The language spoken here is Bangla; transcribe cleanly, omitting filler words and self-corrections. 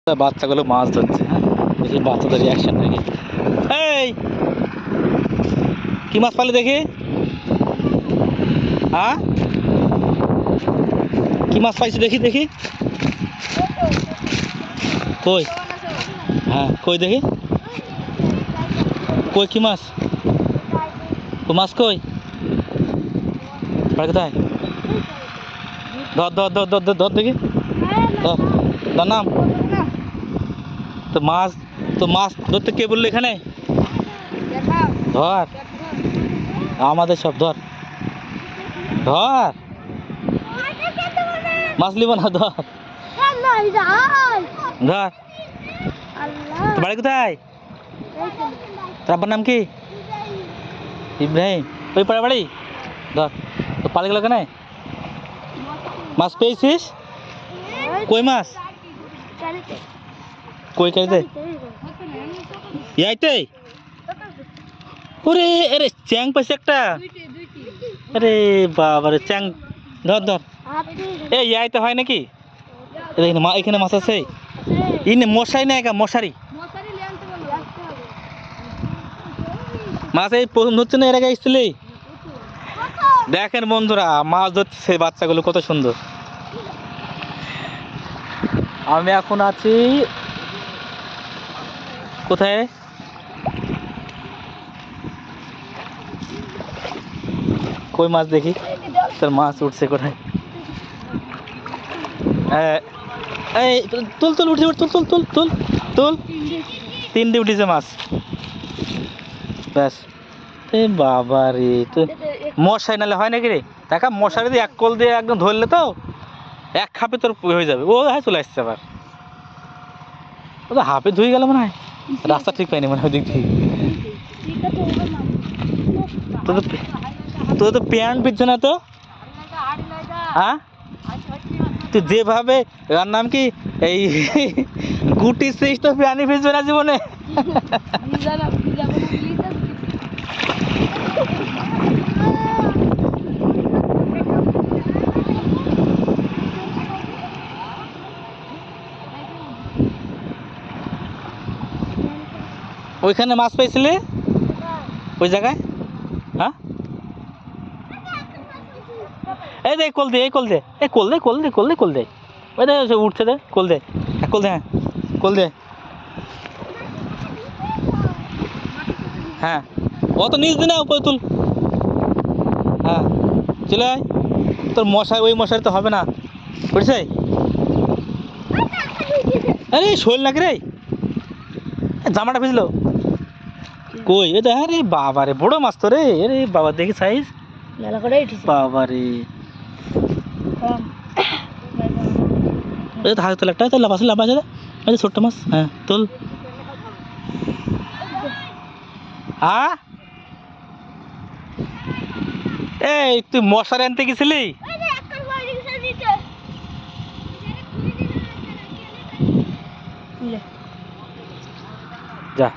বাচ্চাগুলো মাছ ধরছে। হ্যাঁ, দেখি বাচ্চাদের রিয়াকশন নাকি। এই কি মাছ পালে দেখি? হ্যাঁ, কি মাছ পাইছি দেখি দেখি। কই? হ্যাঁ, কই দেখি। কই কি মাছ? ও মাছ কই? কোথায়? ধর ধর ধর ধর ধর দেখি। ধর ধর নাম। তো মাছ ধরতে কে বললো এখানে? ধর আমাদের সব ধর ধর মাছ নিব না, ধর ধর। তোর বাড়ি কোথায়? তোর আব্বার নাম কি? ইব্রাহিম। ওই পাড়া বাড়ি? ধর। তো পালে গেল কেন? মাছ পেয়েছিস? কই মাছ? কই কাইতে? ইয়াইতে? ওরে আরে চ্যাং পাইছে একটা। আরে বাবারে চ্যাং। ধর ধর। এই ইয়াইতে হয় নাকি? এখানে মাছ আছে। ইনে মশারি না একা মশারি। মাছ এই প্রথম ধরছে না, এর আগে এসেছিলি? দেখেন বন্ধুরা, মাছ ধরছে বাচ্চাগুলো কত সুন্দর। আমি এখন আছি কোথায়? কই মাছ দেখি। তোর মাছ উঠছে কোথায়? এই তুল তুল উঠে তুল তুল তুল তুল তুল। তিনটে উঠেছে মাছ। ব্যাস। এ বাবা রে, তো মশাই নালে হয় নাকি রে? দেখা মশারি দিয়ে এক কল দিয়ে একদম ধরলে তো এক খাপে তোর হয়ে যাবে। ও হ্যাঁ চলে আসছে আবার। ও তো হাফে ধুয়ে গেল মনে হয়। রাস্তা ঠিক পাইনি মনে হয় দিক থেকে। তোর তো প্যান্ট পিচ্ছে না তো? হ্যাঁ, তুই যেভাবে এর নাম কি এই গুটি সিস তো প্যানি ভিজবে না জীবনে। ওইখানে মাছ পাইছিলে ওই জায়গায়? হ্যাঁ, এই দে কল দে, এই কল দে, এই কল দে কল দে কল দে কল দে। ওই দে উঠছে দে কল দে, কল দে। হ্যাঁ কল দে। হ্যাঁ অত নিচ দিন উপরে তুল। হ্যাঁ চলে আয়। তোর মশাই ওই মশারি তো হবে না, বুঝছে? আরে শোল নাকি রে? জামাটা ভিজলো কই? এ দেখ রে বাবা রে, বড় মাছ তো রে। আরে বাবা দেখি সাইজ বাবা রে। এই তো হাতে তোল একটা, তো লাভ আছে লাভ আছে। এই ছোট্ট মাছ। হ্যাঁ তোল। হ্যাঁ, এই তুই মশারি আনতে গেছিলি? যা।